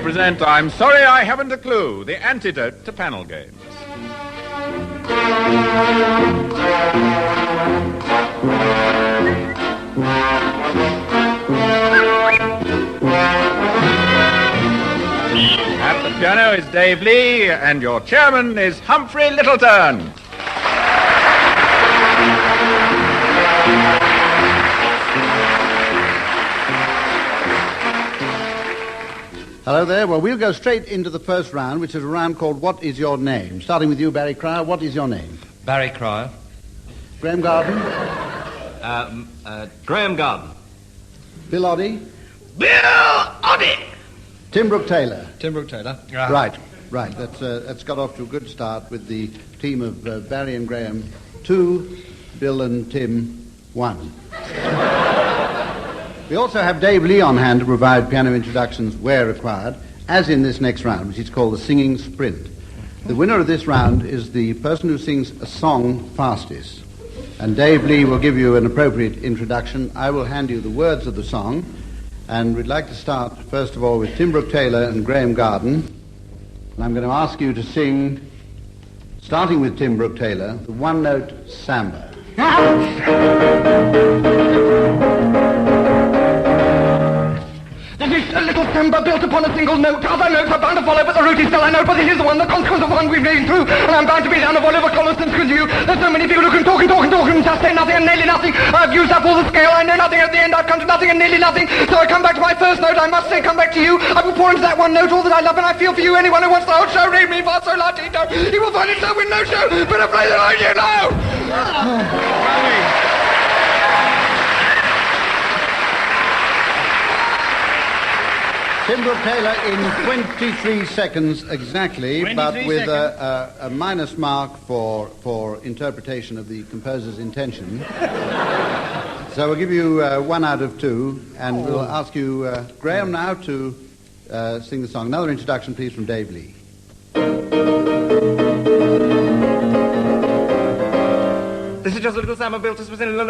present I'm Sorry I Haven't a Clue, the antidote to panel games. At the piano is Dave Lee, and your chairman is Humphrey Lyttelton. Hello there. Well, we'll go straight into the first round, which is a round called What Is Your Name? Starting with you, Barry Cryer. What is your name? Barry Cryer. Graham Garden. Graham Garden. Bill Oddie. Bill Oddie! Tim Brooke Taylor. Tim Brooke Taylor. Right. That's got off to a good start with the team of Barry and Graham 2, Bill and Tim 1. We also have Dave Lee on hand to provide piano introductions where required, as in this next round, which is called the Singing Sprint. The winner of this round is the person who sings a song fastest. And Dave Lee will give you an appropriate introduction. I will hand you the words of the song. And we'd like to start, first of all, with Tim Brooke Taylor and Graham Garden. And I'm going to ask you to sing, starting with Tim Brooke Taylor, the one-note samba. This is a little samba built upon a single note. Other notes are bound to follow, but the root is still I know. But this is the one, the consequence of one we've been through. And I'm bound to be down of Oliver Colliston's because you. There's so many people who can talk and just say nothing and nearly nothing. I've used up all the scale. I know nothing. At the end, I've come to nothing and nearly nothing. So I come back to my first note. I must say, come back to you. I will pour into that one note all that I love and I feel for you. Anyone who wants the whole show, read me for so latino. He will find himself with no show. Better play than I do now. Tim Brooke Taylor in 23 seconds exactly, but with a minus mark for interpretation of the composer's intention. So we'll give you 1 out of 2, and we'll ask you, Graham, now to sing the song. Another introduction, please, from Dave Lee. This is just a little samba built to specific. Oh,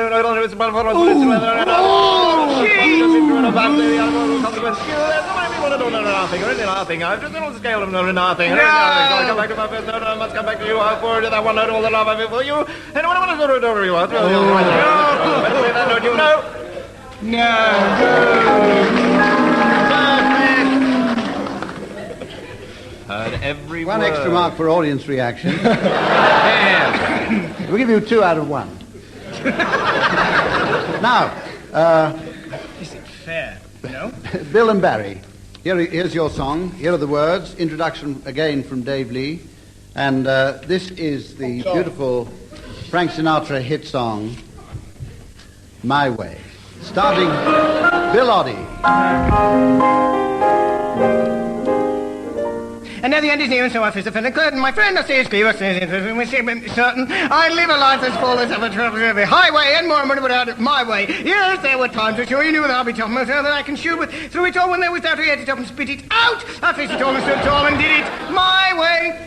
nothing. I've just a little scale of nothing. I come back to my first note. I must come back to you. I'll forward that one note all the love I feel for you. And what I want to do over you. That note, you know. Heard every One word. extra mark for audience reaction. We'll give you 2 out of 1. Now, Is it fair? No? Bill and Barry, here's your song. Here are the words. Introduction again from Dave Lee. And this is the beautiful Frank Sinatra hit song, My Way. Starting Bill Oddie. And now the end is near, and so I fist a fella curtain. My friend, I say it's clear, I say it's certain. I live a life as full as ever travel every highway, and more without it my way. Yes, there were times which you knew that I'll be tough myself, that I can shoot with through it all when there was doubt, I had it up and spit it out. I faced it all and stood tall and did it my way.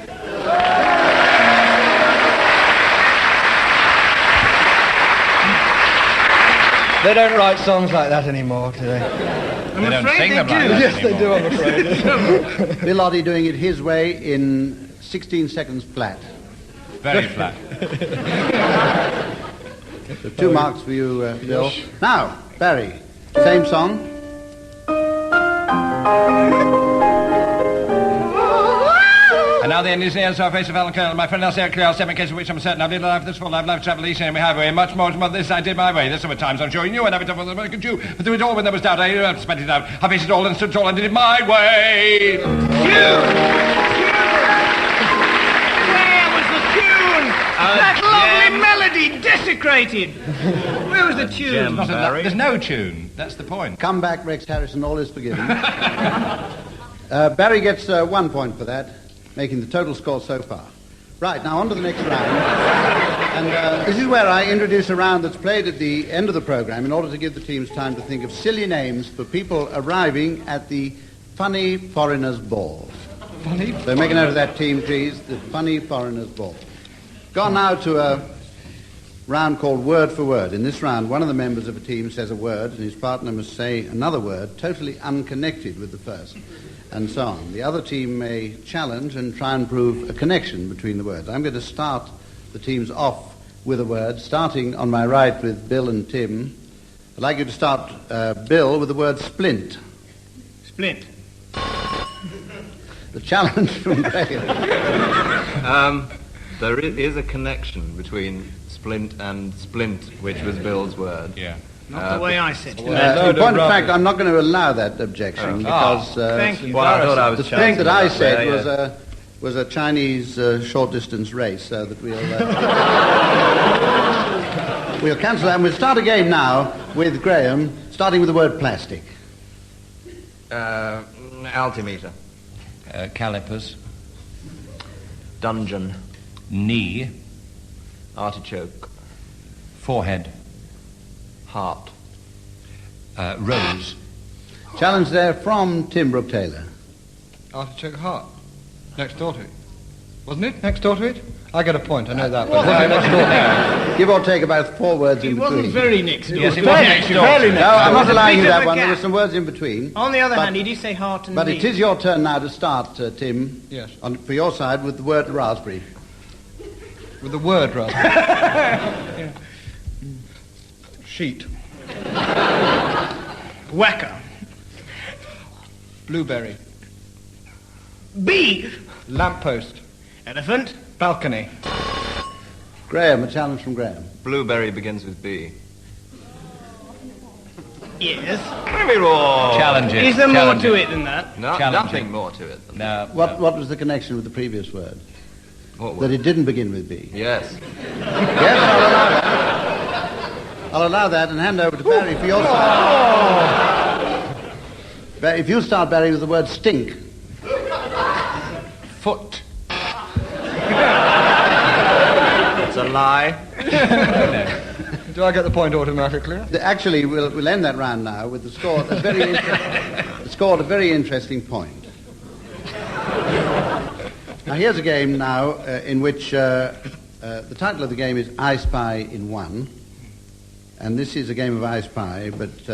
They don't write songs like that anymore, do they? They don't sing them like that Yes, they do, I'm afraid. Bill Oddie doing it his way in 16 seconds flat. Very flat. So 2 marks for you, Bill. Now, Barry, same song. And now the end is near, so I face of Alan Colonel. My friend, I'll say it clear, I'll say in case of which I'm certain. I've lived a life this full, I've traveled each and every highway, and much more than this I did my way. There's some times I'm sure you knew, and every time I could do. But through it all, when there was doubt, I spent it out. I faced it all and stood tall and did it my way. Where was the tune? That lovely melody desecrated. Where was the tune? There's no tune. That's the point. Come back, Rex Harrison, all is forgiven. Barry gets 1 point for that, making the total score so far. Right, now on to the next round. And this is where I introduce a round that's played at the end of the program in order to give the teams time to think of silly names for people arriving at the Funny Foreigners Ball. So make a note of that, team, please, the Funny Foreigners Ball. Gone now to a round called Word for Word. In this round, one of the members of a team says a word, and his partner must say another word totally unconnected with the first. and so on. The other team may challenge and try and prove a connection between the words. I'm going to start the teams off with a word, starting on my right with Bill and Tim. I'd like you to start, Bill, with the word splint. Splint. The challenge from Graham. There is a connection between splint and splint, which was Bill's word. Yeah. Not the way I said it. In point of fact, I'm not going to allow that objection because Thank you. Well, I thought I was the thing that I said was a Chinese short distance race, so that we'll cancel that. And we'll start again now with Graham, starting with the word plastic. Altimeter. Calipers. Dungeon. Knee. Artichoke. Forehead. Heart. Rose. Challenge there from Tim Brooke-Taylor. Artichoke heart. Next door to it. Wasn't it? Next door to it? I get a point, I know that. Well, But next door to it. Give or take about 4 words He in wasn't between. very next door. Yes, he was next door. Very next No, I'm door. not allowing you Bit of that a one. There gap. were some words in between. On the other But- hand, he did say heart and But knee. it is your turn now to start, Tim. Yes. For your side with the word raspberry. With the word, rather. Sheet. Whacker. Blueberry. Bee. Lamppost. Elephant. Balcony. Graham, a challenge from Graham. Blueberry begins with B. Yes. Maybe wrong. Challenges. Is there more Challenges. to it than that? No, Challenging. nothing more to it than No. What was the connection with the previous word? what That it didn't begin with B. Yes. Yes, I'll allow that. I'll allow that and hand over to Barry for your side. If you start, Barry, with the word stink. Foot. It's a lie. Do I get the point automatically? Actually, we'll end that round now with the score at a very interesting point. Now, here's a game now in which the title of the game is I Spy in One. And this is a game of I Spy, but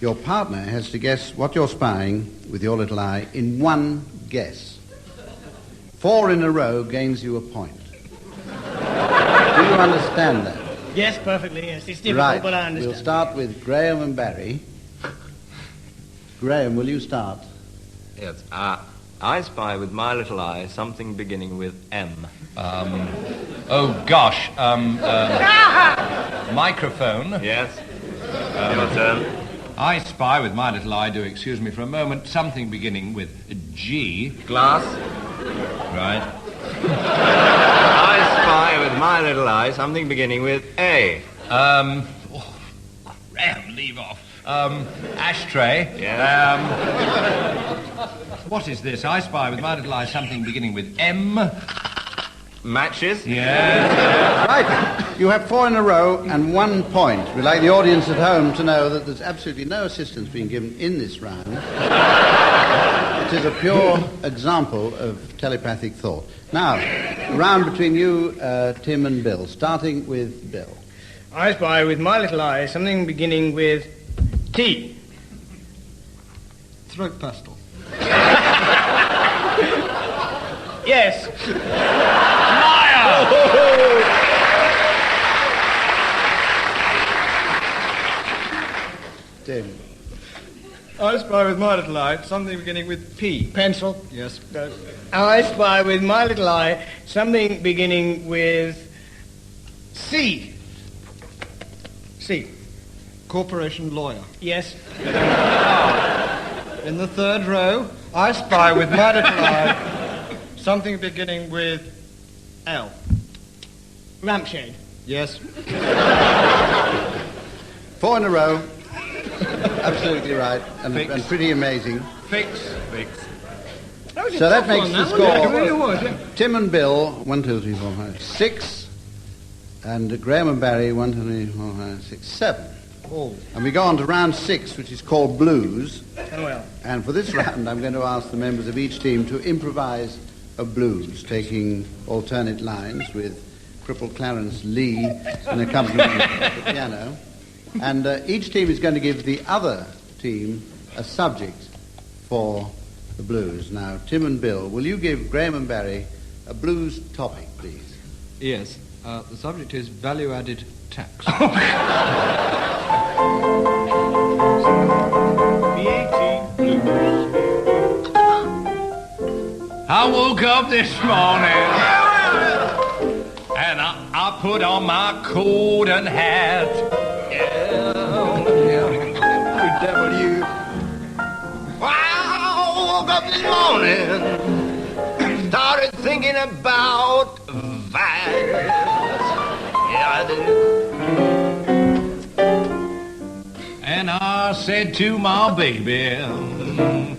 your partner has to guess what you're spying with your little eye in one guess. 4 in a row gains you a point. Do you understand that? Yes, perfectly, yes. It's difficult, Right. but I understand. We'll start with Graham and Barry. Graham, will you start? Yes. I spy with my little eye something beginning with M. Oh, gosh. Microphone. Yes. Your turn. I spy with my little eye, do excuse me for a moment, something beginning with G. Glass. Right. I spy with my little eye something beginning with A. Graham, leave off. Ashtray. Yes. What is this? I spy with my little eye something beginning with M. Matches. Yeah. Right. You have 4 in a row and 1 point. We'd like the audience at home to know that there's absolutely no assistance being given in this round. It is a pure example of telepathic thought. Now, a round between you, Tim and Bill, starting with Bill. I spy with my little eye something beginning with T. Throat pastel. Yes. Tim. I spy with my little eye something beginning with P. Pencil. Yes. I spy with my little eye something beginning with C. C. Corporation lawyer. Yes. In the 3rd row, I spy with my little eye something beginning with L. Lampshade. Yes. 4 in a row. Absolutely right. And pretty amazing. Fix. So that makes the score. It really was, yeah. Tim and Bill, 1, 2, 3, 4, 5, 6. And Graham and Barry, 1, 2, 3, 4, 5, 6, 7. Oh. And we go on to round 6, which is called Blues. Oh, well. And for this round, I'm going to ask the members of each team to improvise a blues, taking alternate lines with crippled Clarence Lee and accompaniment at the piano. And each team is going to give the other team a subject for the blues. Now, Tim and Bill, will you give Graham and Barry a blues topic, please? Yes. The subject is value-added tax. VAT blues. I woke up this morning and I put on my coat and hat. I woke up this morning, started thinking about violence. Yeah, I did. And I said to my baby, I'm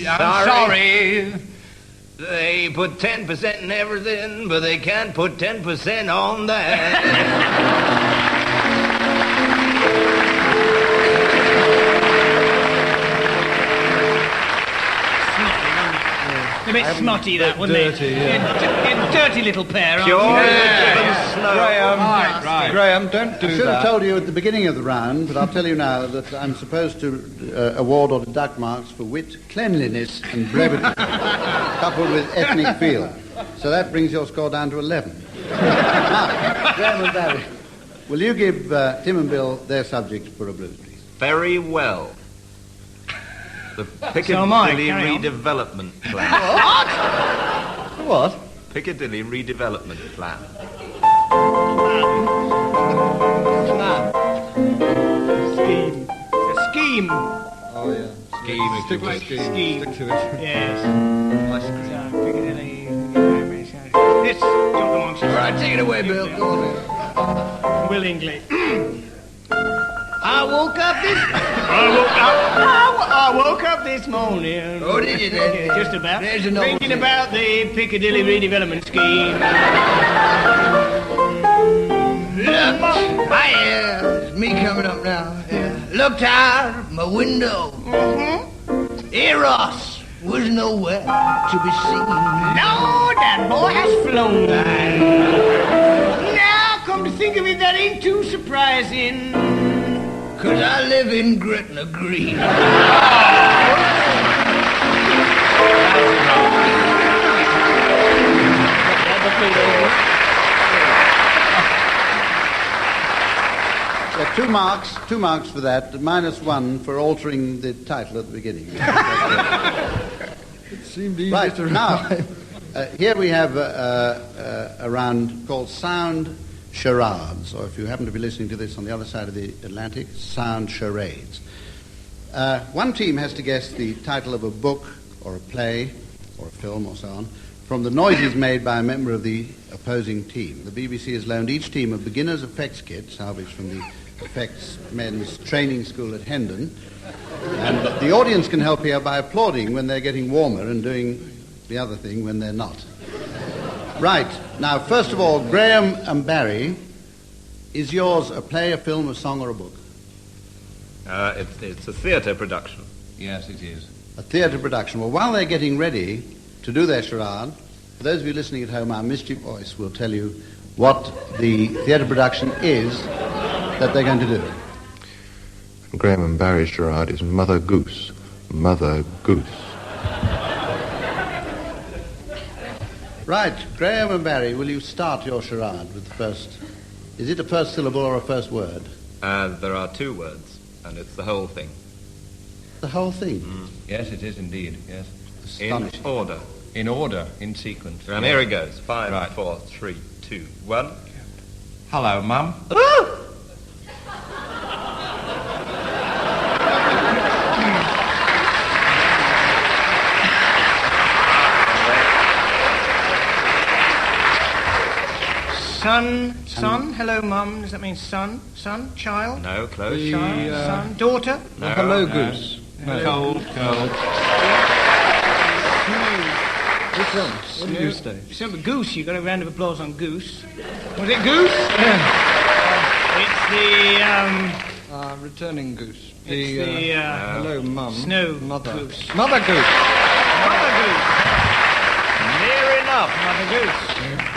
sorry. They put 10% in everything, but they can't put 10% on that. A bit snotty, that, wasn't dirty, it? yeah. Dirty little pair, aren't Sure. you? Graham, Right. Graham, don't I do should have that. told you at the beginning of the round, but I'll tell you now that I'm supposed to award or deduct marks for wit, cleanliness, and brevity, coupled with ethnic feel. So that brings your score down to 11. Now, Graham and Barry, will you give Tim and Bill their subject for a blues, please? Very well. The So am I. Piccadilly Carry on. redevelopment plan. What? Piccadilly redevelopment plan. Scheme. It's a scheme. Oh, yeah. Scheme, if you Stick wish. to scheme. Scheme. Stick to it. Yes. Ice cream. So, Piccadilly. This, jump amongst us. Right, take it away, Bill. Go on. Willingly. I woke up this... I woke up this morning. Oh, did you then? Just about. There's another Thinking thing. about the Piccadilly redevelopment scheme. It's me coming up now. Looked out of my window. Eros was nowhere to be seen. No, that boy has flown. Now, come to think of it, that ain't too surprising. 'Cause I live in Gretna Green. Two marks for that, -1 for altering the title at the beginning. It seemed easy Right, to now, rhyme. here we have a round called Sound Charades, or if you happen to be listening to this on the other side of the Atlantic, Sound Charades. One team has to guess the title of a book or a play or a film or so on from the noises made by a member of the opposing team. The BBC has loaned each team a beginner's effects kit, salvaged from the effects men's training school at Hendon, and the audience can help here by applauding when they're getting warmer and doing the other thing when they're not. Right, now first of all, Graham and Barry, is yours a play, a film, a song or a book? It's a theatre production. Yes, it is. A theatre production. Well, while they're getting ready to do their charade, for those of you listening at home, our mischief voice will tell you what the theatre production is that they're going to do. Graham and Barry's charade is Mother Goose. Mother Goose. Right, Graham and Barry, will you start your charade with the first... Is it a first syllable or a first word? There are 2 words, and it's the whole thing. The whole thing? Yes, it is indeed, yes. In Astonishing. order. In order, in sequence. And here it goes. 5, Right. 4, 3, 2, 1. Hello, Mum. Son, hello, Mum. Does that mean son, child? No, close. Child, son, daughter? No, Hello, no. Goose. No. Cold. Which one? What did you say? So, Goose, you got a round of applause on Goose. Was it Goose? It's the, Returning Goose. it's the, Hello, Mum. Snow Mother. Goose. Mother Goose. Mother Goose. Near enough. Mother Goose.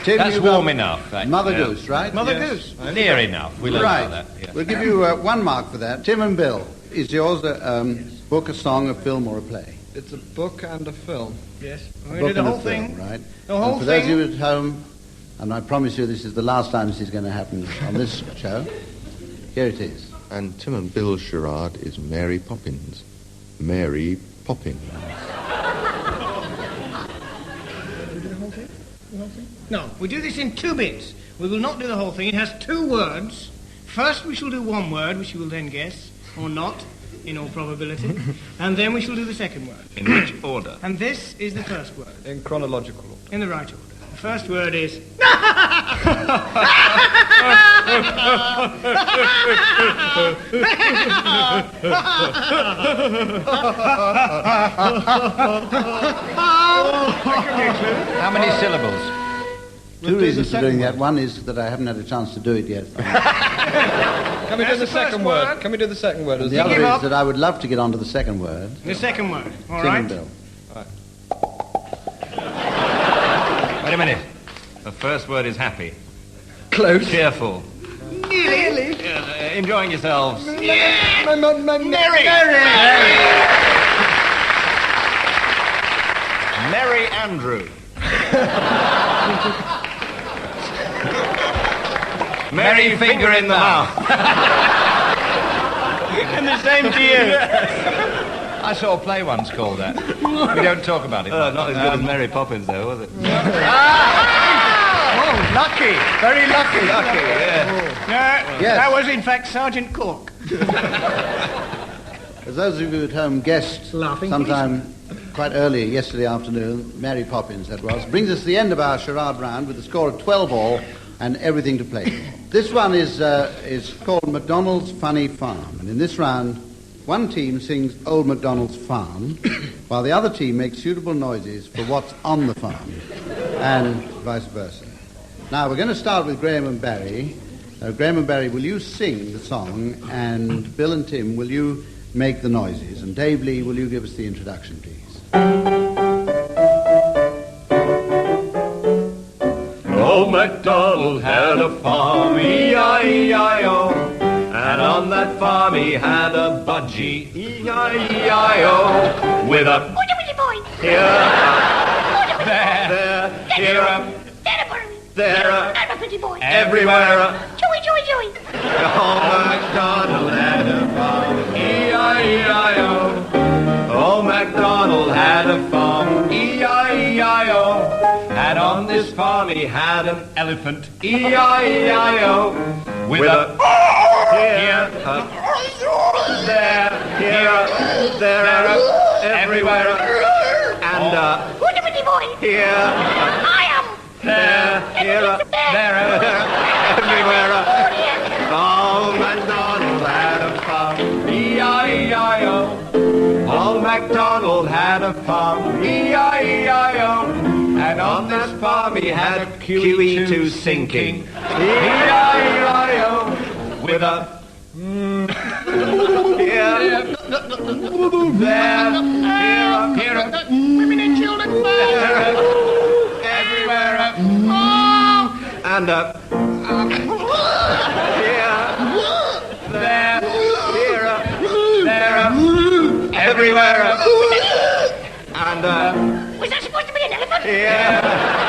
Tim, That's you got warm enough. That, Mother yeah. Goose, right? Mother Yes. Goose. Near enough. We learned Right. about that. Yeah. We'll give you 1 mark for that. Tim and Bill, is yours a book, a song, a film or a play? It's a book and a film. Yes. A We book do the and a whole film, thing. right? The whole and for those of thing. you at home, and I promise you this is the last time this is going to happen on this show, here it is. And Tim and Bill's charade is Mary Poppins. Mary Poppins. No, we do this in 2 bits. We will not do the whole thing. It has 2 words. First we shall do 1 word, which you will then guess, or not, in all probability. And then we shall do the second word. In which order? And this is the first word, In chronological order. in the right order. The first word is... How many syllables? Two reasons for doing that. One is that I haven't had a chance to do it yet. Can we do the second word? Can we do the second word? The other is that I would love to get on to the second word. The second word, all Tim right? and Bill. Wait a minute. The first word is happy. Close. Cheerful. Nearly. Enjoying yourselves. Merry Andrew. Merry finger in the mouth. And the same to you. I saw a play once called that. We don't talk about it. Not as good as Mary Poppins, though, was it? Oh, lucky. Very lucky. Lucky, yeah. Yes. That was, in fact, Sergeant Cork. As those of you at home guessed Laughing sometime quite early yesterday afternoon, Mary Poppins that was, brings us to the end of our charade round with a score of 12 all and everything to play for. This one is called MacDonald's Funny Farm, and in this round, one team sings Old MacDonald's Farm, while the other team makes suitable noises for what's on the farm, and vice versa. Now, we're going to start with Graham and Barry. Graham and Barry, will you sing the song, and Bill and Tim, will you make the noises, and Dave Lee, will you give us the introduction, please? Old MacDonald had a farm, E-I-E-I-O, and on that farm he had a budgie, E-I-E-I-O, with a here, there, here, there, everywhere. Old MacDonald had a farm, E-I-E-I-O. Old MacDonald had a farm, E-I-E-I-O. And on this farm he had an elephant, E-I-E-I-O. With a here, there, everywhere. And here, there, here, everywhere. Old MacDonald had a farm, E-I-E-I-O. Old MacDonald had a farm, E-I-E-I-O. And on this farm he had a QE2 sinking, E-I-E-I-O. With a here, there, here, women and children, there, everywhere, and here, there, here, there, everywhere, and was that supposed to be an elephant? here,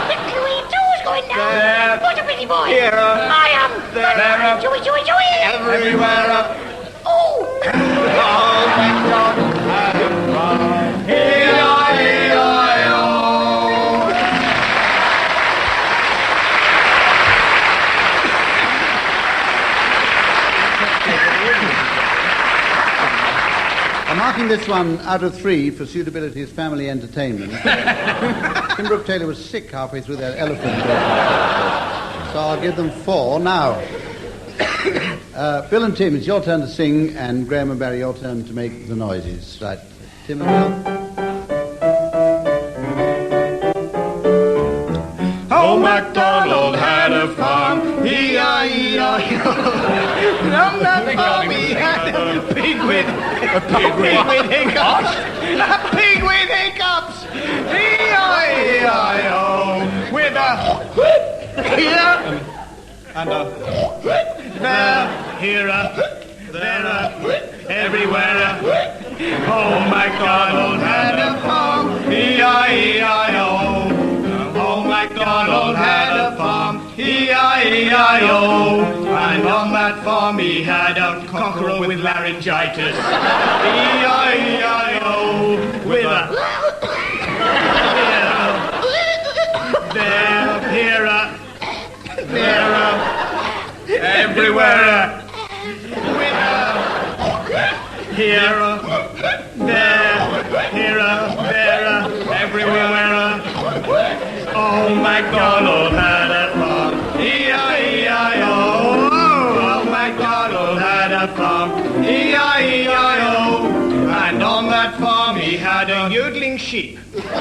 The QE2's going down. there, What a pretty boy. here, I am. there, Joey, Joey, Joey. everywhere. Oh. Old MacDonald had a farm, E-I-E-I-O. I'm marking this one out of 3 for suitability as family entertainment. Kimbrook Taylor was sick halfway through that elephant. So I'll give them 4. Now, Bill and Tim, it's your turn to sing, and Graham and Barry, your turn to make the noises. Right, Tim and Bill. Old MacDonald had a farm, E-I-E-I-O. On that farm he had a pig with hiccups. A pig with hiccups. E-I-E-I-O. With a here and a there, here, there, everywhere. Old MacDonald had a E-I-E-I-O. And on that farm he had a cockerel with laryngitis. E-I-E-I-O. With a... There, everywhere. With a... Here, there, everywhere. Oh, MacDonald had a farm. E-I-E-I-O. Oh, MacDonald had a farm. E-I-E-I-O. And on that farm he had a yodeling sheep. E-I-E-I-O.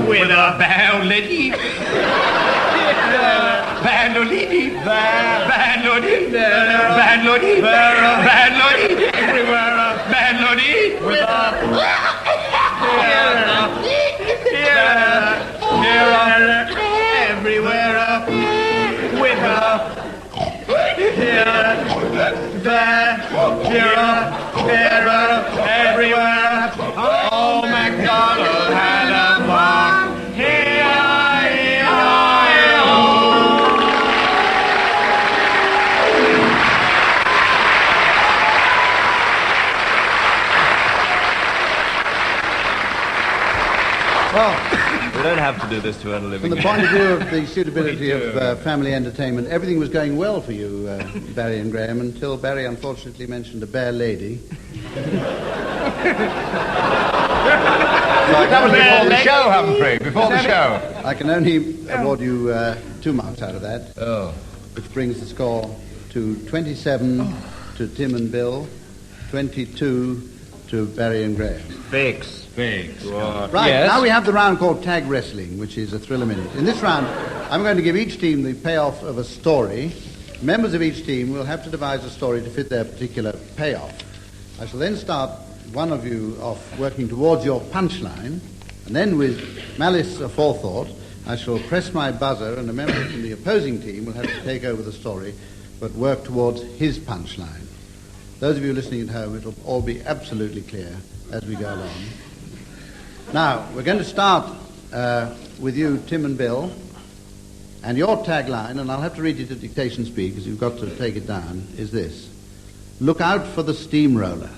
With a bandolini. Bandolini. Bandolini. Bandolini. Bandolini. Everywhere. Bandolini. With a... Here, everywhere, with her, here, there, everywhere. Oh, MacDonald had a farm. Well, we don't have to do this to earn a living. from the point of view of the suitability of family entertainment, everything was going well for you, Barry and Graham, until Barry unfortunately mentioned a bare lady. That was before the show, Humphrey, before the show. I can only award you 2 marks out of that, which brings the score to 27 to Tim and Bill, 22 to Barry and Graham. Fix. Right, Yes. now we have the round called tag wrestling, which is a thrill a minute. In this round, I'm going to give each team the payoff of a story. Members of each team will have to devise a story to fit their particular payoff. I shall then start one of you off working towards your punchline, and then with malice aforethought, I shall press my buzzer, and a member from the opposing team will have to take over the story, but work towards his punchline. Those of you listening at home, it'll all be absolutely clear as we go along. Now, we're going to start with you, Tim and Bill, and your tagline, and I'll have to read it at dictation speed because you've got to take it down, is this: look out for the steamroller.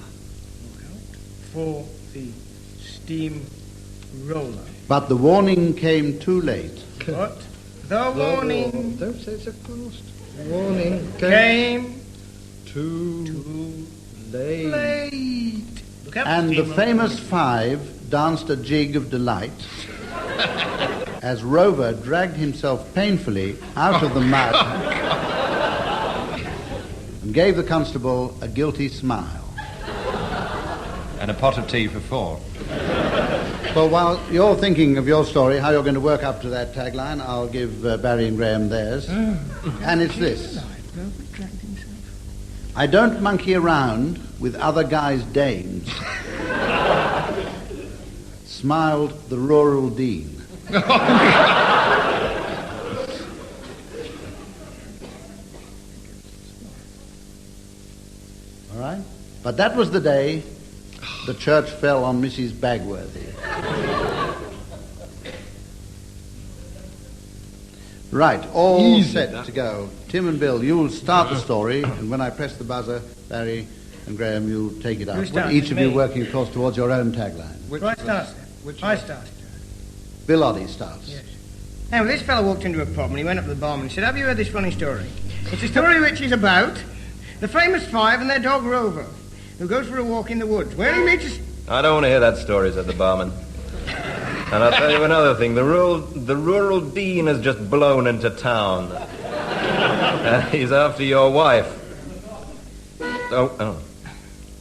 For the steamroller. But the warning came too late. What? The warning Don't say so fast. Warning came too late. late. Look out for And the steamroller. famous five danced a jig of delight as Rover dragged himself painfully out of the mud and gave the constable a guilty smile. And a pot of tea for 4. Well, while you're thinking of your story, how you're going to work up to that tagline, I'll give Barry and Graham theirs. And it's this: I don't monkey around with other guys' dames. Smiled the rural dean. All right? But that was the day the church fell on Mrs. Bagworthy. Right, all set to go. Tim and Bill, you'll start the story, and when I press the buzzer, Barry and Graham, you'll take it up. Who starts? Each of you Me. working, of course, towards your own tagline. I start. I start. Bill Oddie starts. Yes. Now, this fellow walked into a pub and he went up to the barman and he said, have you heard this funny story? It's a story which is about the famous five and their dog Rover, who goes for a walk in the woods, where he meets I don't want to hear that story, said the barman. And I'll tell you another thing. The rural dean has just blown into town. He's after your wife. Oh.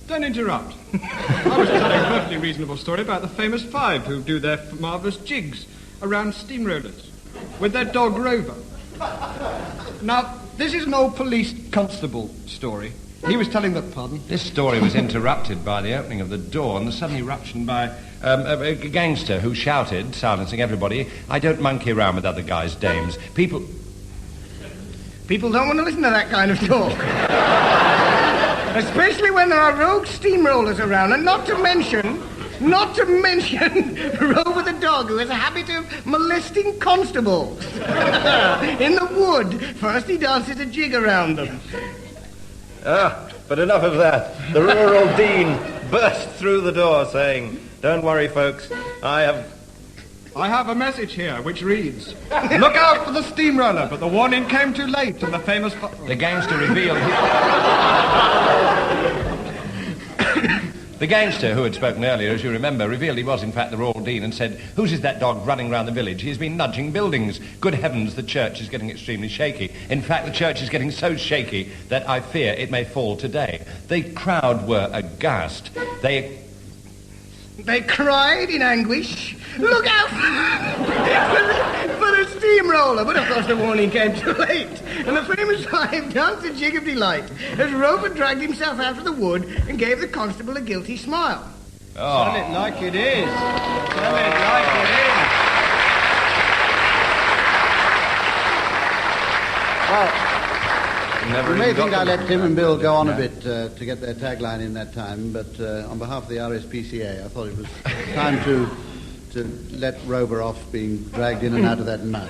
Don't interrupt. I was telling a perfectly reasonable story about the famous five who do their marvellous jigs around steamrollers with their dog Rover. Now, this is an old police constable story. He was telling the... Pardon? This story was interrupted by the opening of the door and the sudden eruption by a gangster who shouted, silencing everybody, I don't monkey around with other guys' dames. People don't want to listen to that kind of talk. Especially when there are rogue steamrollers around, and not to mention Rover the dog who has a habit of molesting constables. In the wood. First he dances a jig around them. But enough of that. The rural dean burst through the door saying, "Don't worry, folks, I have a message here which reads, look out for the steamroller, but the warning came too late and the famous... The gangster revealed... The gangster, who had spoken earlier, as you remember, revealed he was in fact the rural dean and said, "Whose is that dog running round the village? He's been nudging buildings. Good heavens, the church is getting extremely shaky. In fact, the church is getting so shaky that I fear it may fall today." The crowd were aghast. They cried in anguish, "Look out for the steamroller!" But of course the warning came too late, and the famous five danced a jig of delight as Rover dragged himself out of the wood and gave the constable a guilty smile. Tell it like it is. Tell it like it is. Well, you may think I let Tim and Bill go on a bit to get their tagline in that time, but on behalf of the RSPCA, I thought it was time to let Rover off being dragged in and out of that mud.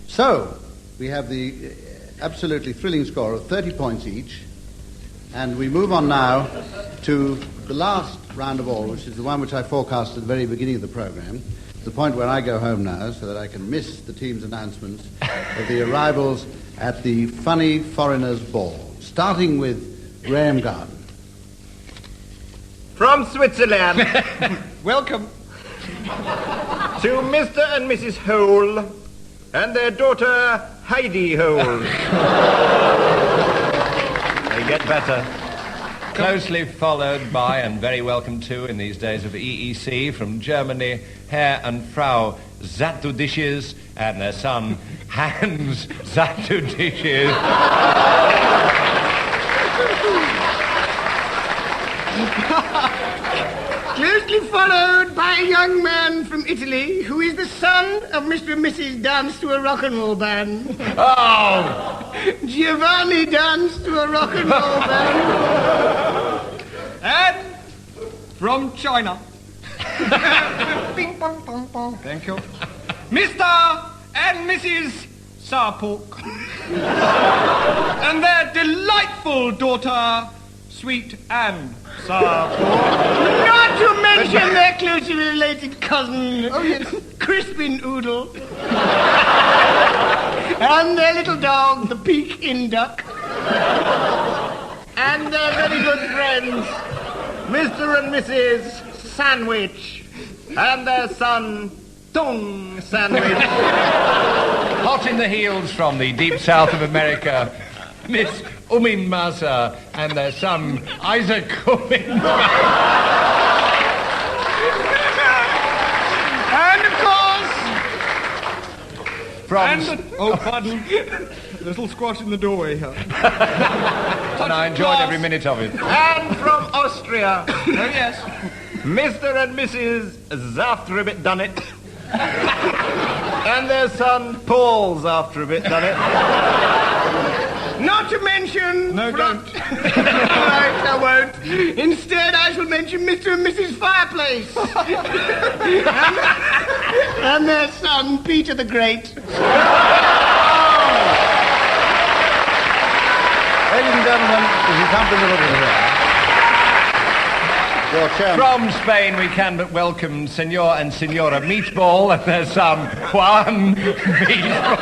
So, we have the absolutely thrilling score of 30 points each, and we move on now to the last round of all, which is the one which I forecast at the very beginning of the programme, the point where I go home now so that I can miss the team's announcements of the arrivals at the Funny Foreigners Ball, starting with Graham Garden. From Switzerland, Welcome. to Mr. and Mrs. Hole and their daughter Heidi Hole. They get better. Closely followed by, and very welcome to in these days of EEC, from Germany, Herr and Frau Zatudisches and their son Hans Zatudisches. Closely followed by a young man from Italy who is the son of Mr. and Mrs. Dance to a Rock and Roll Band. Oh! Giovanni danced to a rock and roll band. And from China. Bing, bong, bong, bong. Thank you. Mr. and Mrs. Sarpork. And their delightful daughter, Sweet Anne Sarpork. Not to mention their closely related cousin, Crispin Oodle. And their little dog, the Pekin Duck. And their very good friends, Mr. and Mrs. Sandwich. And their son, Tongue Sandwich. Hot in the heels from the deep south of America, Miss Umimasa and their son, Isaac Umimasa. And of course... Oh, pardon. Little squat in the doorway here. And I enjoyed every minute of it. And from Austria, Oh, yes. Mr. and Mrs. Zafter-a-bit done it. And their son, Paul Zafter-a-bit done it. Not to mention... No, don't. All right, I won't. Instead, I shall mention Mr. and Mrs. Fireplace. and their son, Peter the Great. Ladies and gentlemen, if you come to the middle here, your chairman... From Spain, we can but welcome Senor and Senora Meatball and their son, Juan Meatball.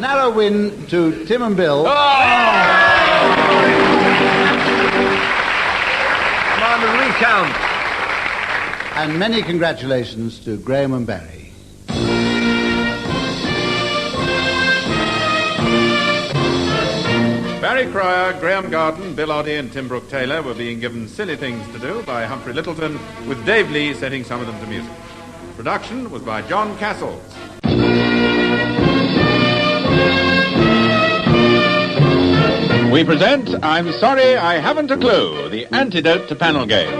Narrow win to Tim and Bill. Come on, the recount. And many congratulations to Graham and Barry. Barry Cryer, Graham Garden, Bill Oddie and Tim Brooke Taylor were being given silly things to do by Humphrey Lyttelton, with Dave Lee setting some of them to music. Production was by John Castles. We present I'm Sorry I Haven't a Clue, the antidote to panel games.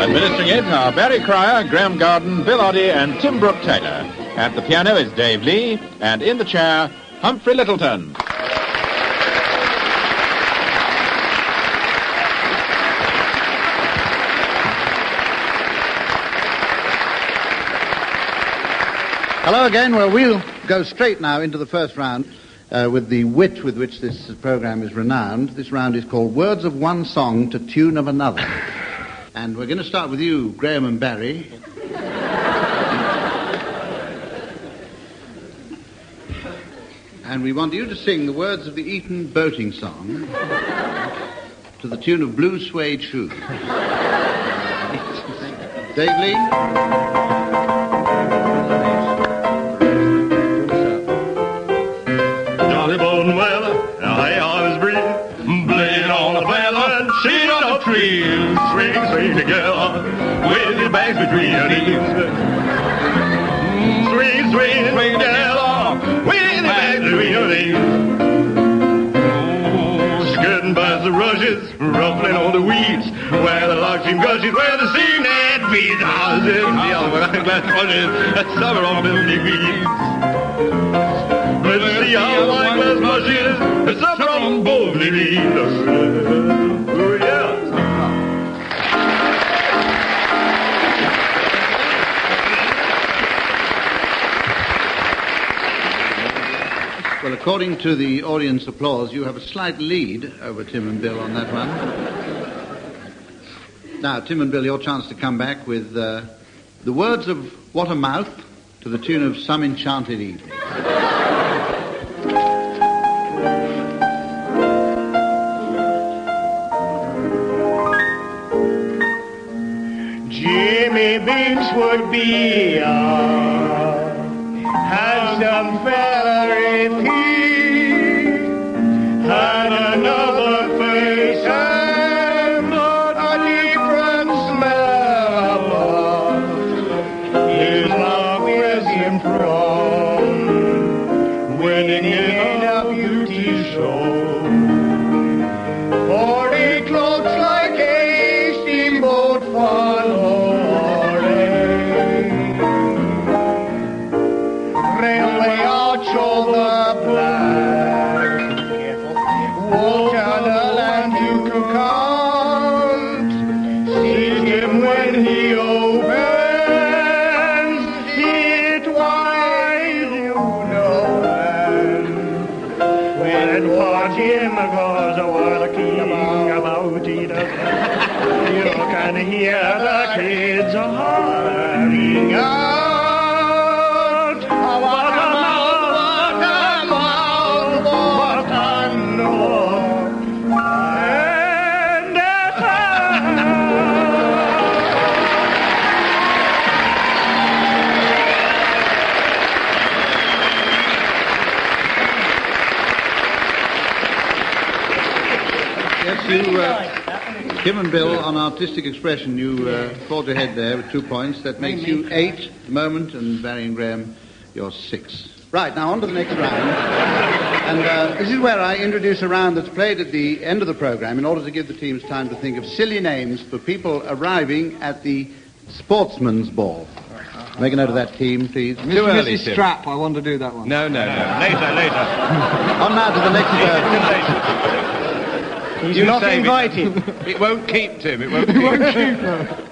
Administering it are Barry Cryer, Graham Garden, Bill Oddie and Tim Brooke Taylor. At the piano is Dave Lee, and in the chair, Humphrey Lyttelton. Hello again. Well, we'll go straight now into the first round with the wit with which this program is renowned. This round is called Words of One Song to Tune of Another. And we're going to start with you, Graham and Barry. And we want you to sing the words of the Eton boating song to the tune of Blue Suede Shoes. Dave Lee? Swing together with your bags between your knees. Swing together with your bags between your knees. Oh, skirting by the rushes, ruffling all the weeds, where the lark stream gushes, where the sea net feeds. Houses, the glass rushes, summer on building weeds. Let's see how white glass rushes, summer on building weeds. Oh, yeah. Well, according to the audience applause, you have a slight lead over Tim and Bill on that one. Now, Tim and Bill, your chance to come back with the words of What a Mouth to the tune of Some Enchanted Evening. Jimmy Binks would be a handsome fella if he had another face and a different smell about his love with him from winning in a beauty show. For it looks like a steamboat follow. Hear the kids are hurrying out. What a mouth, what a know. And Yes, you... Tim and Bill, on artistic expression, you fought ahead there with 2 points. That makes you 8 at the moment, and Barry and Graham, you're 6. Right, now on to the next round. And this is where I introduce a round that's played at the end of the program in order to give the teams time to think of silly names for people arriving at the Sportsmen's Ball. Make a note of that, team, please. Mrs. Strap, I want to do that one. No. Later. On now to the next round. He's not invited. It won't keep, Tim. It won't keep.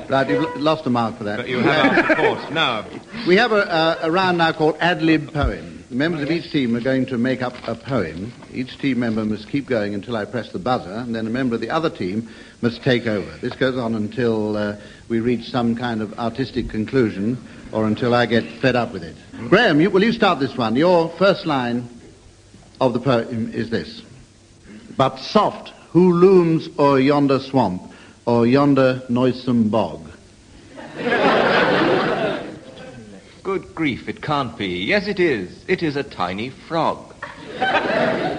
Right, you've lost a mark for that. But you have our support. Now. We have a round now called ad-lib poem. The members of each team are going to make up a poem. Each team member must keep going until I press the buzzer, and then a member of the other team must take over. This goes on until we reach some kind of artistic conclusion, or until I get fed up with it. Graham, will you start this one? Your first line of the poem is this. But soft, who looms o'er yonder swamp, or yonder noisome bog? Good grief, it can't be. Yes, it is. It is a tiny frog.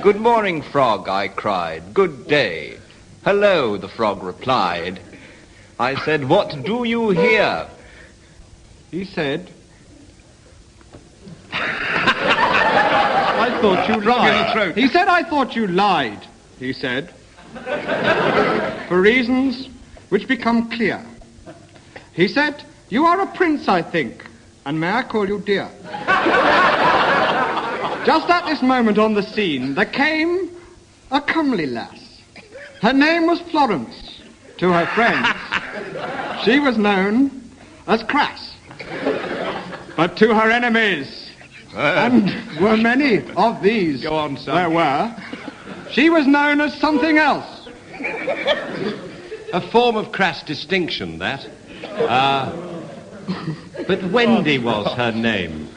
Good morning, frog, I cried. Good day. Hello, the frog replied. I said, what do you here? He said, I thought you lied. He said, I thought you lied. He said, for reasons which become clear. He said, you are a prince, I think. And may I call you dear? Just at this moment on the scene, there came a comely lass. Her name was Florence. To her friends, she was known as Crass. But to her enemies, and were many of these, Go on, son. there were, she was known as something else. A form of crass distinction, that. But Wendy was her name.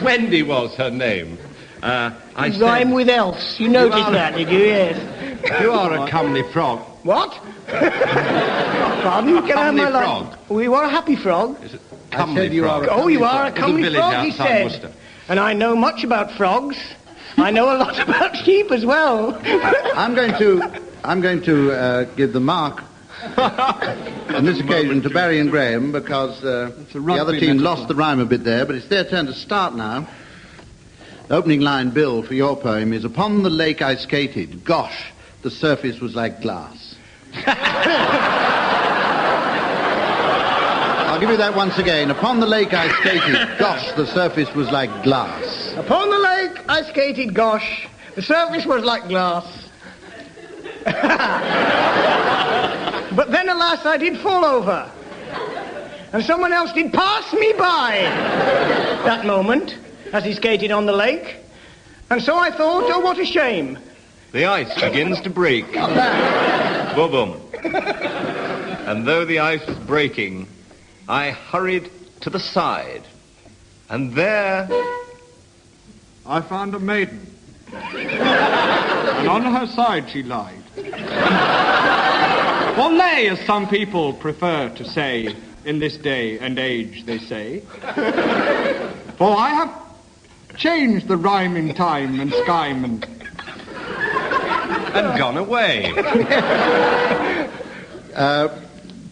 Wendy was her name. I said... Rhyme with else. You noticed that, did you? Yes. You are a comely frog. What? Pardon? Can I have my frog. We were a happy frog. Comely frog. Oh, you are a Little comely village frog, he outside said. Worcester. And I know much about frogs. I know a lot about sheep as well. I'm going to give the mark on this occasion to Barry and Graham because the other team lost the rhyme a bit there, but it's their turn to start now. The opening line, Bill, for your poem is, upon the lake I skated. Gosh, the surface was like glass. I'll give you that once again. Upon the lake I skated. Gosh, the surface was like glass. Upon the lake I skated, gosh. The surface was like glass. But then, alas, I did fall over. And someone else did pass me by that moment as he skated on the lake. And so I thought, oh, what a shame. The ice begins to break. Boom. And though the ice was breaking, I hurried to the side. And there... I found a maiden. And on her side she lied. Or lay, as some people prefer to say, in this day and age, they say. For I have changed the rhyming time and schime and gone away.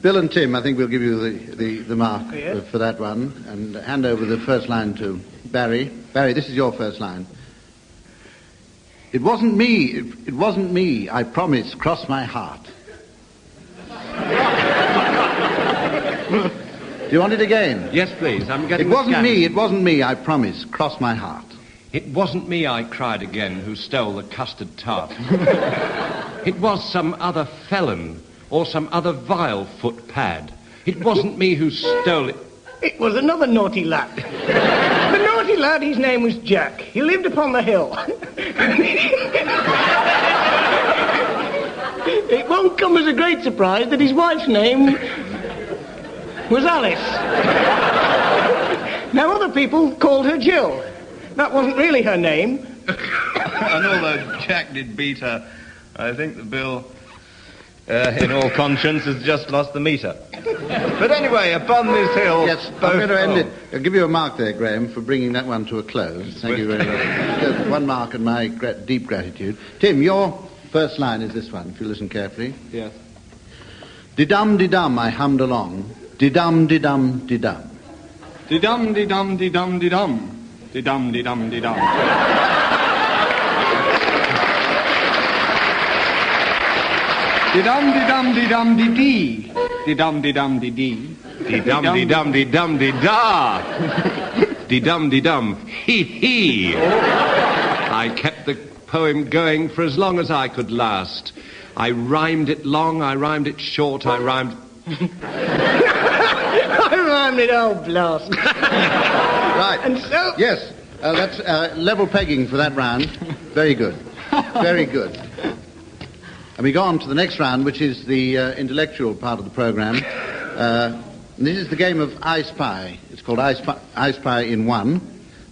Bill and Tim, I think we'll give you the mark for that one, and hand over the first line to Barry. Barry, this is your first line. It wasn't me, I promise, cross my heart. Do you want it again? Yes, please. I'm getting It wasn't me, I promise, cross my heart. It wasn't me, I cried again, who stole the custard tart. It was some other felon or some other vile footpad. It wasn't me who stole it. It was another naughty lad. The naughty lad, his name was Jack. He lived upon the hill. It won't come as a great surprise that his wife's name was Alice. Now, other people called her Jill. That wasn't really her name. And although Jack did beat her, I think that Bill, in all conscience, has just lost the meter. But anyway, upon this hill... Yes, I'm going to end it. I'll give you a mark there, Graham, for bringing that one to a close. Thank you very much. One mark and my deep gratitude. Tim, your first line is this one, if you listen carefully. Yes. Di-dum, di-dum, I hummed along. Di-dum, di-dum, di-dum. Di-dum, di-dum, di-dum, di-dum. Di-dum, di-dum, di-dum. Di-dum, di-dum, di-dum, di-dee. Di-dum, di-dum, di-dee. Di-dum, di-dum, di-dum, di-da. Di-dum, di-dum, hee-hee. I kept the poem going for as long as I could last. I rhymed it long, I rhymed it short, I rhymed... I rhymed it, oh, blast. Right. And so... Yes, that's level pegging for that round. Very good. Very good. And we go on to the next round, which is the intellectual part of the program. This is the game of I Spy. It's called I Spy in One.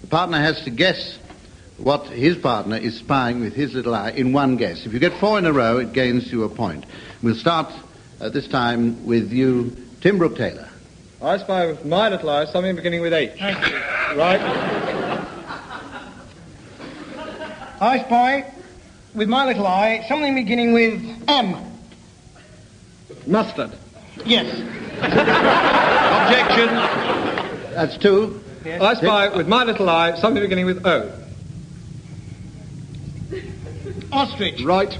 The partner has to guess what his partner is spying with his little eye in one guess. If you get 4 in a row, it gains you a point. We'll start this time with you, Tim Brooke Taylor. I spy with my little eye something beginning with H. Thank you. Right? I spy, with my little eye, something beginning with M. Mustard. Yes. Objection. That's 2. Yes. I spy with my little eye something beginning with O. Ostrich. Right.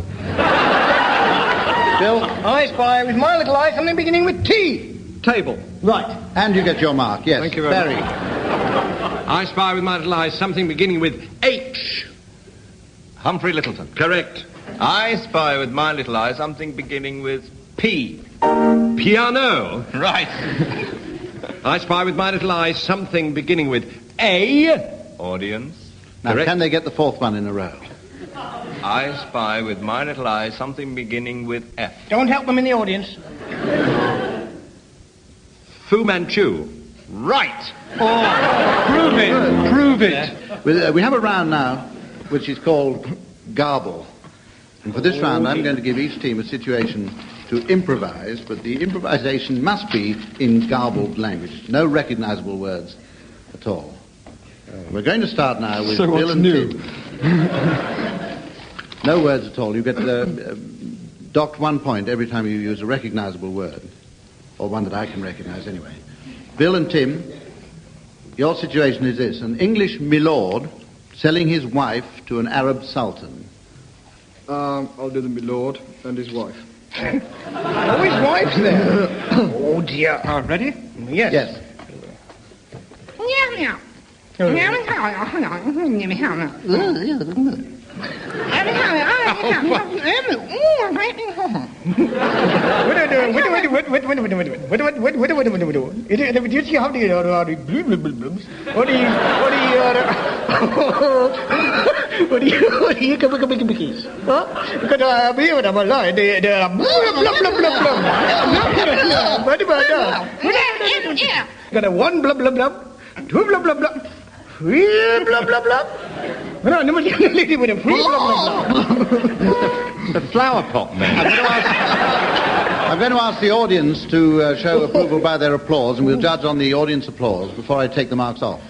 Bill? I spy, with my little eye, something beginning with T. Table. Right. And you get your mark, yes. Thank you very much. I spy with my little eyes something beginning with H. Humphrey Lyttelton. Correct. I spy with my little eye something beginning with P. Piano. Right. I spy with my little eyes something beginning with A. Audience. Now, Correct. can they get the fourth one in a row? I spy with my little eye something beginning with F. Don't help them in the audience. Fu Manchu. Right. Prove it. Prove it. We have a round now which is called Garble. And for this round, I'm going to give each team a situation to improvise, but the improvisation must be in garbled language. No recognizable words at all. We're going to start now with So Bill what's and new? Tim. No words at all. You get docked 1 point every time you use a recognizable word, or one that I can recognize anyway. Bill and Tim, your situation is this: an English milord selling his wife to an Arab sultan. I'll do the milord and his wife. Oh, his wife's there. Oh, dear. Ready? Yes. Yes. Got a one blub blub blub, two blub blub blub, three blub blub blub. No, no, lady with a three blub blub blub. The flower pot man. I'm going to ask the audience to show approval by their applause, and we'll judge on the audience applause before I take the marks off.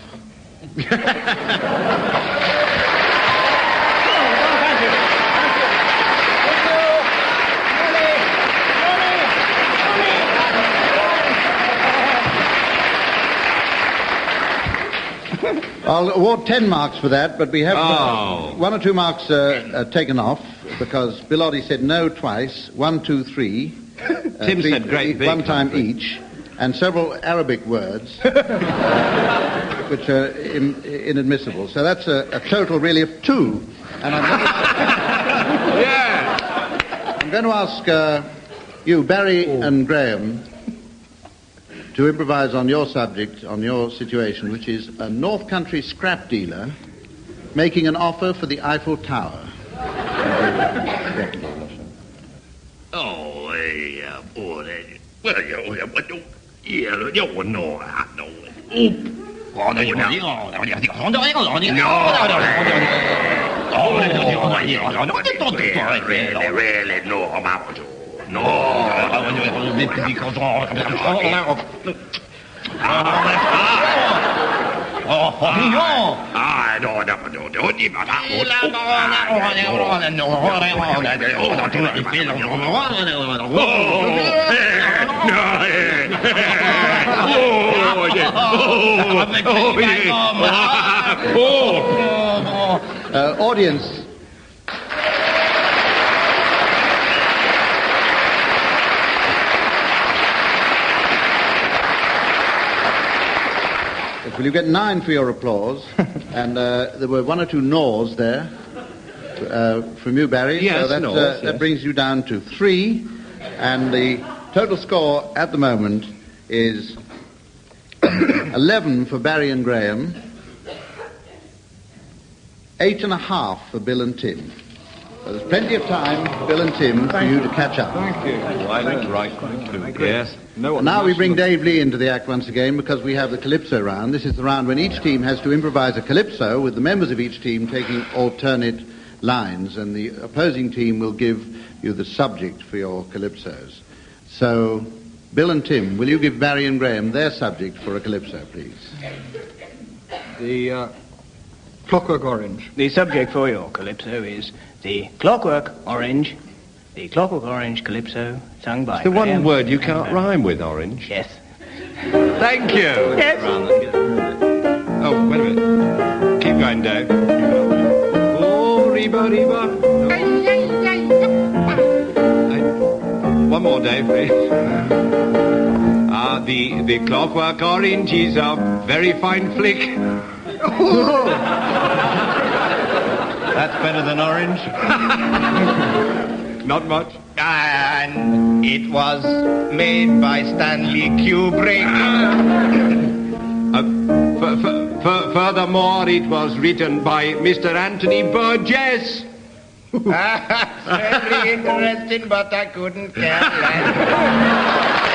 I'll award 10 marks for that, but we have 1 or 2 marks taken off because Bill Oddie said no twice, 1, 2, 3. Tim said great big. 1 time each, and several Arabic words, which are inadmissible. So that's a total really of 2. And I'm going to ask you, Barry and Graham, to improvise on your subject, on your situation, which is a North Country scrap dealer making an offer for the Eiffel Tower. Oh, yeah, boy. Well, you would know that, no. Really, no, about you. No, because audience. Will you get 9 for your applause? And there were 1 or 2 gnaws there from you, Barry. Yes, so that brings you down to 3. And the total score at the moment is 11 for Barry and Graham, 8.5 for Bill and Tim. So there's plenty of time, Bill and Tim, for you to catch up. Thank you. Right. Yes. No, And now we bring Dave Lee into the act once again because we have the Calypso round. This is the round when each team has to improvise a Calypso with the members of each team taking alternate lines, and the opposing team will give you the subject for your Calypsos. So, Bill and Tim, will you give Barry and Graham their subject for a Calypso, please? The Clockwork Orange. The subject for your Calypso is the Clockwork Orange. The Clockwork Orange Calypso, sung by The one Graham word you can't rhyme with, orange. Yes. Thank you. Yes. Oh, wait a minute. Keep going, Dave. Oh, reba. One more, Dave, please. The Clockwork Orange is a very fine flick. That's better than orange. Not much. And it was made by Stanley Kubrick. Furthermore, it was written by Mr. Anthony Burgess. Very interesting, but I couldn't care less.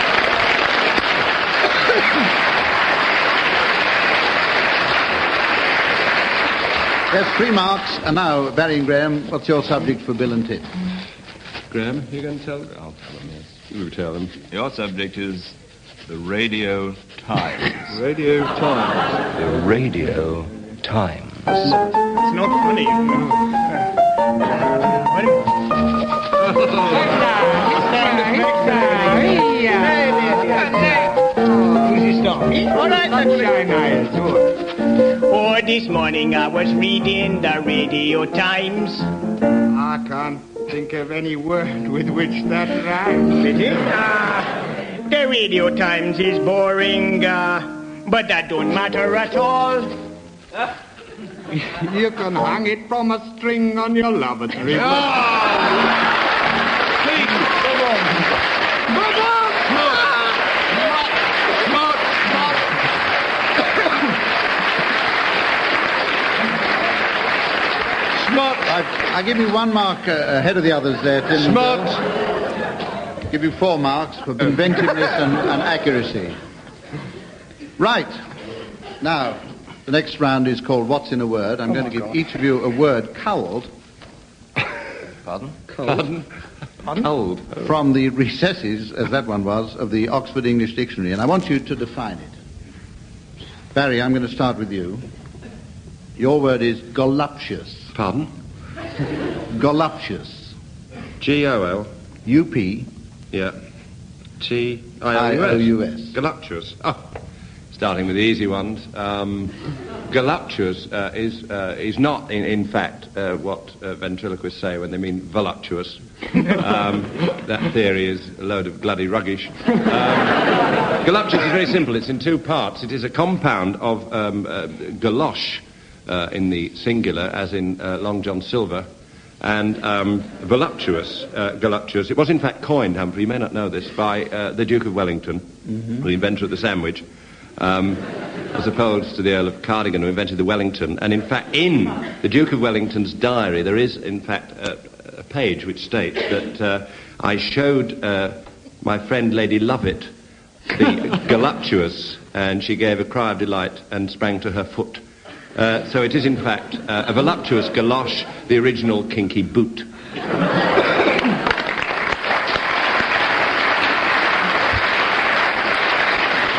There's 3 marks, and now, Barry and Graham, what's your subject for Bill and Tip? Graham, you going to tell them? I'll tell them, yes. You tell them. Your subject is the Radio Times. Radio Times. The Radio Times. It's not funny. Who's he stopping? All right, sunshine eyes. Oh, this morning I was reading the Radio Times. I can't think of any word with which that rhymes. The Radio Times is boring, but that don't matter at all. You can hang it from a string on your lavatory. I give you 1 mark ahead of the others there, Tim. Smart. Give you 4 marks for inventiveness and accuracy. Right. Now, the next round is called What's in a Word. I'm going to give each of you a word culled. Pardon? Pardon? Culled. From the recesses, as that one was, of the Oxford English Dictionary. And I want you to define it. Barry, I'm going to start with you. Your word is goluptuous. Pardon? Goluptuous. G-O-L. U-P. Yeah. T-I-O-U-S. I-O-U-S. Galuptuous. Oh. Starting with the easy ones. Galuptuous is not, in fact, what ventriloquists say when they mean voluptuous. That theory is a load of bloody rubbish. Galuptuous is very simple. It's in 2 parts. It is a compound of galosh in the singular, as in Long John Silver, and voluptuous, galuptuous. It was, in fact, coined, Humphrey, you may not know this, by the Duke of Wellington, the inventor of the sandwich, as opposed to the Earl of Cardigan, who invented the Wellington. And, in fact, in the Duke of Wellington's diary, there is, in fact, a page which states that I showed my friend Lady Lovett the galuptuous, and she gave a cry of delight and sprang to her foot. So it is, in fact, a voluptuous galosh, the original kinky boot.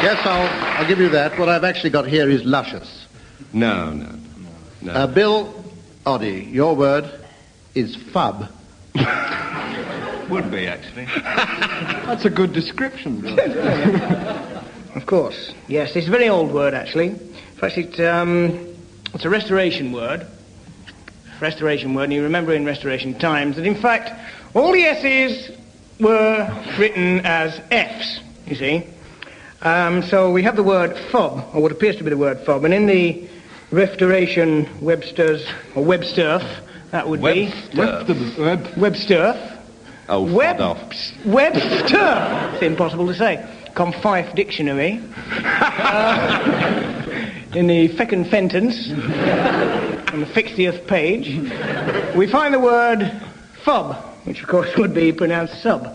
Yes, I'll give you that. What I've actually got here is luscious. No. Bill Oddie, your word is fub. Would be, actually. That's a good description, Bill. Of course. Yes, it's a very old word, actually. In fact, it's a restoration word. And you remember in Restoration Times that, in fact, all the S's were written as F's, you see. So we have the word fob, or what appears to be the word fob, and in the Restoration Webster's, or Websterf, that would be... Websterf. Oh, Webster. It's impossible to say. Confife Dictionary. In the second sentence, on the 60th page, we find the word fob, which of course would be pronounced sub.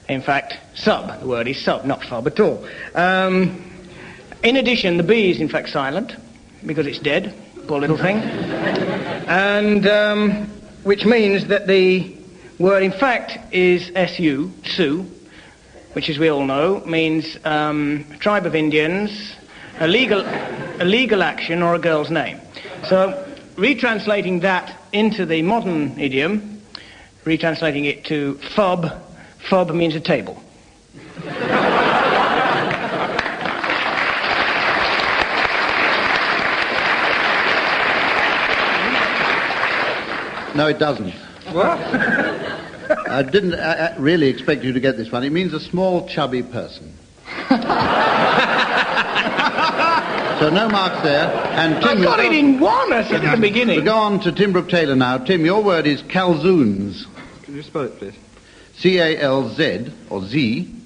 In fact, sub. The word is sub, not fob at all. In addition, the B is in fact silent, because it's dead, poor little thing. And which means that the word in fact is SU, Sioux, which as we all know means tribe of Indians, a legal action or a girl's name. So retranslating that into the modern idiom, retranslating it to fob means a table. No, it doesn't. What? I didn't really expect you to get this one. It means a small, chubby person. So no marks there. And Tim, I got it in one, I said at the beginning. We'll go on to Tim Brooke Taylor now. Tim, your word is calzoons. Can you spell it, please? C-A-L-Z, or Z-O-O-N-S.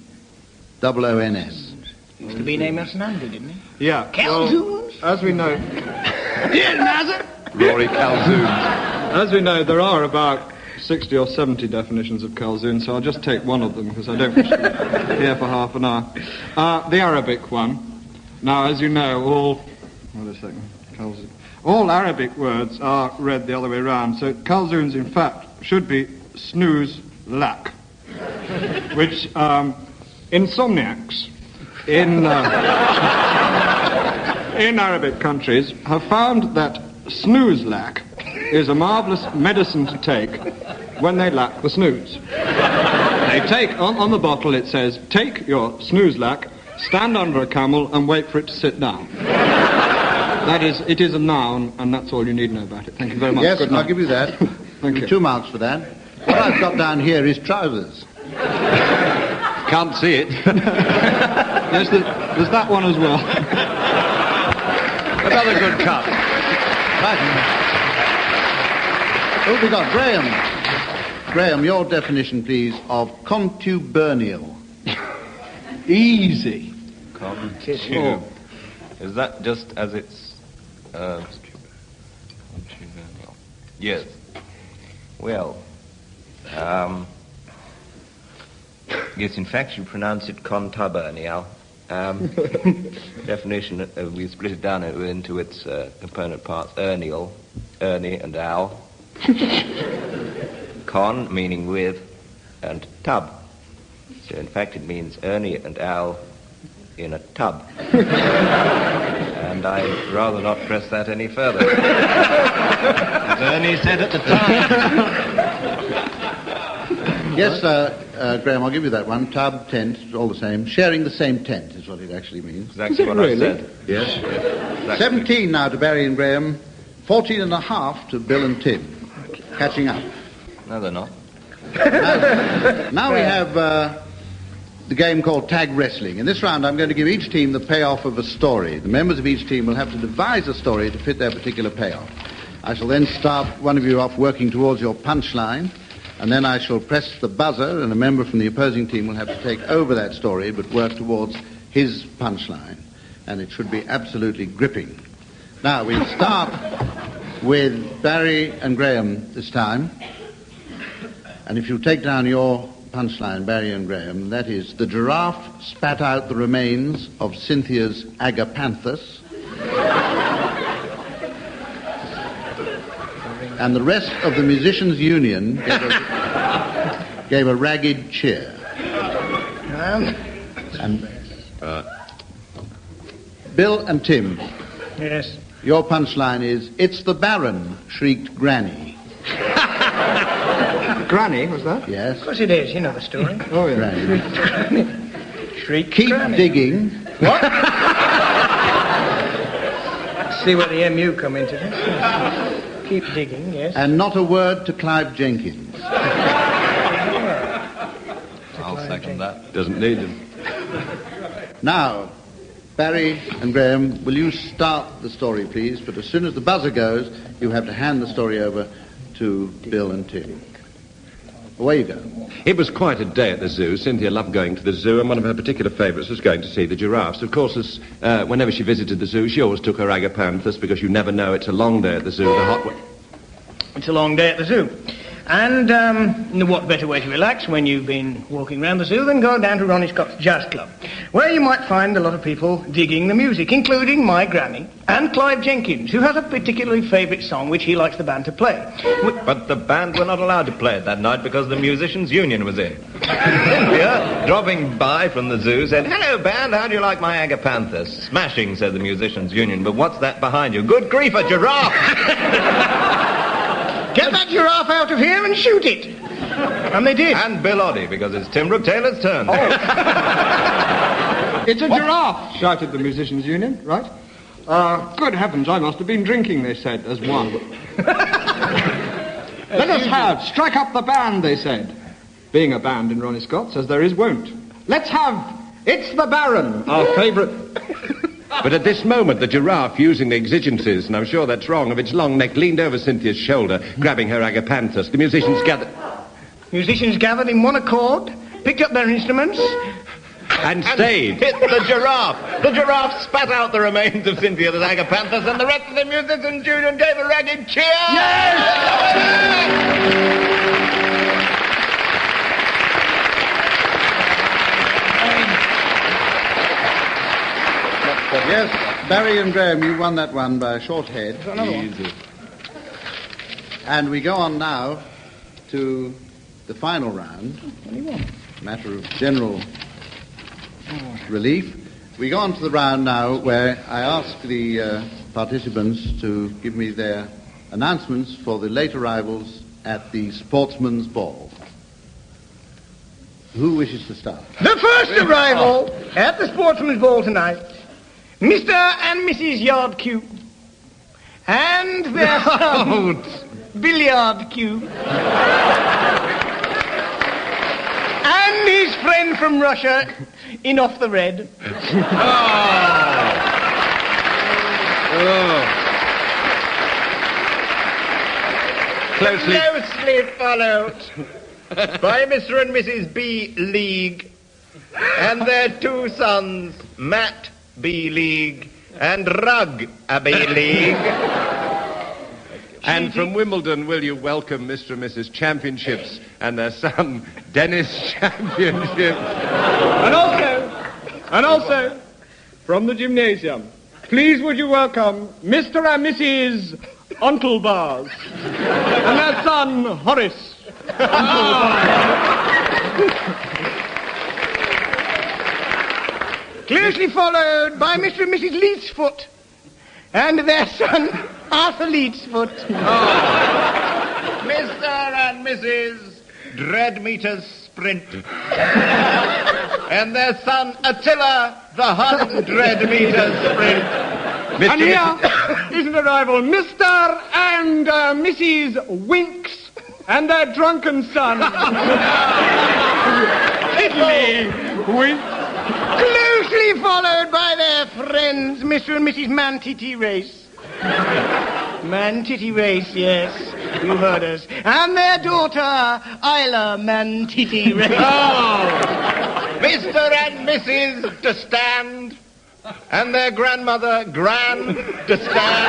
Used to be named after Andy, didn't he? Yeah. Calzoons? Well, as we know... Yes, Nazar. Rory Calzoons. As we know, there are about 60 or 70 definitions of calzoon, so I'll just take one of them because I don't wish to be here for half an hour. The Arabic one. Now, as you know, all Arabic words are read the other way around, so calzoons, in fact, should be snooze lack, which insomniacs in Arabic countries have found that snooze lack is a marvellous medicine to take when they lack the snooze. They take, on the bottle it says, take your snooze lack, stand under a camel and wait for it to sit down. That is, it is a noun, and that's all you need to know about it. Thank you very much. Yes, Good night. I'll give you that. Thank you. 2 marks for that. What I've got down here is trousers. Can't see it. Yes, there's that one as well. Another good cut. Right. Who have we got? Graham. Graham, your definition, please, of contubernial. Easy. Contubernal. Is that just as it's... contubernal? Yes. Well, yes, in fact, you pronounce it contubernial. Definition, we split it down into its component parts, ernie, and al. Con, meaning with, and tub. So, in fact, it means ernie and al in a tub. And I'd rather not press that any further. As Ernie said at the time. Yes, Graham, I'll give you that one. Tub, tent, it's all the same. Sharing the same tent is what it actually means. Exactly what I said. Yes. Exactly. 17 now to Barry and Graham. 14 and a half to Bill and Tim. Catching up. No, they're not. Now we have the game called tag wrestling. In this round, I'm going to give each team the payoff of a story. The members of each team will have to devise a story to fit their particular payoff. I shall then start one of you off working towards your punchline, and then I shall press the buzzer, and a member from the opposing team will have to take over that story but work towards his punchline. And it should be absolutely gripping. Now, we'll start with Barry and Graham this time. And if you take down your punchline, Barry and Graham, that is, the giraffe spat out the remains of Cynthia's agapanthus, and the rest of the musicians' union gave a ragged cheer. And Bill and Tim. Yes. Your punchline is, it's the Baron, shrieked Granny. Granny, was that? Yes. Of course it is, you know the story. Oh, yeah. Granny. Shriek Keep Granny. digging. What? See where the MU come into this. Keep digging, yes. And not a word to Clive Jenkins. I'll second that. Doesn't need them. Now, Barry and Graham, will you start the story, please? But as soon as the buzzer goes, you have to hand the story over to Bill and Tim. Away you go. It was quite a day at the zoo. Cynthia loved going to the zoo, and one of her particular favourites was going to see the giraffes. Of course, whenever she visited the zoo, she always took her agapanthus, because you never know, it's a long day at the zoo. It's a long day at the zoo. And what better way to relax when you've been walking around the zoo than go down to Ronnie Scott's Jazz Club, where you might find a lot of people digging the music, including my granny and Clive Jenkins, who has a particularly favourite song which he likes the band to play. But the band were not allowed to play it that night because the musicians' union was in. Cynthia, dropping by from the zoo, said, "Hello, band, how do you like my agapanthus?" "Smashing," said the musicians' union, "but what's that behind you?" "Good grief, a giraffe!" "Get that giraffe out of here and shoot it!" And they did. And Bill Oddie, because it's Tim Brooke Taylor's turn. It's a giraffe, shouted the musicians' union, right? Good heavens, I must have been drinking, they said, as one. Let us have, strike up the band, they said. Being a band in Ronnie Scott's, as there is, won't. Let's have It's the Baron, our favourite. But at this moment, the giraffe, using the exigencies, and I'm sure that's wrong, of its long neck, leaned over Cynthia's shoulder, grabbing her agapanthus. The musicians gathered... Musicians gathered in one accord, picked up their instruments... And stayed. Hit the giraffe. The giraffe spat out the remains of Cynthia's agapanthus, and the rest of the musicians joined and gave a ragged cheer. Yes, Barry and Graham, you won that one by a short head. Easy. And we go on now to the final round. Matter of general relief. We go on to the round now where I ask the participants to give me their announcements for the late arrivals at the Sportsmen's Ball. Who wishes to start? The first arrival at the Sportsman's Ball tonight, Mr. and Mrs. Yardcue, and their son, Billiard Cue, and his friend from Russia, in Off the Red. Closely followed by Mr. and Mrs. B. League and their two sons, Matt B. League and Rug B. League. And from Wimbledon, will you welcome Mr. and Mrs. Championships and their son, Dennis Championship. And also, from the gymnasium, please would you welcome Mr. and Mrs. Ontlebars and their son, Horace Closely followed by Mr. and Mrs. Leedsfoot and their son, Arthur Leedsfoot. Mr. and Mrs. Dreadmeter's Sprint. And their son, Attila the Hun Dreadmeter's Sprint. And here is an arrival, Mr. and Mrs. Winks and their drunken son, Italy Winks. Closely followed by their friends, Mr. and Mrs. Man-Titty Race. Man-Titty Race, yes, you heard us. And their daughter, Isla Man-Titty Race. Mr. and Mrs. To Stand. And their grandmother, Gran To Stand.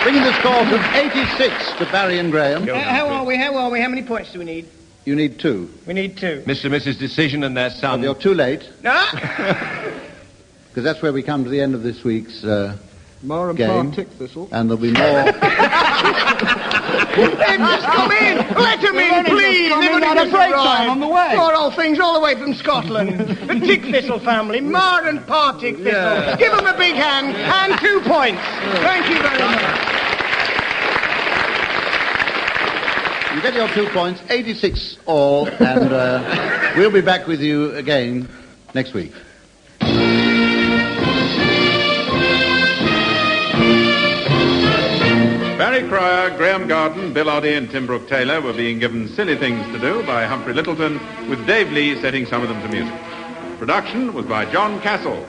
Bringing the score from 86 to Barry and Graham. How are we? How many points do we need? You need 2. We need 2. Mr. and Mrs. Decision and their son. Well, you're too late. Ah! Because that's where we come to the end of this week's Mar and game. Par Tick Thistle. And there'll be more. They've just come in. Let them in, please. They've only had a just break arrived. time on the way. Poor old things all the way from Scotland. The Tick Thistle family, Mar and Par Tick Thistle. Yeah. Give them a big hand and 2 points. Thank you very much. You get your 2 points, 86 all, and we'll be back with you again next week. Barry Cryer, Graham Garden, Bill Oddie and Tim Brooke Taylor were being given Silly Things to Do by Humphrey Lyttelton, with Dave Lee setting some of them to music. Production was by John Castles.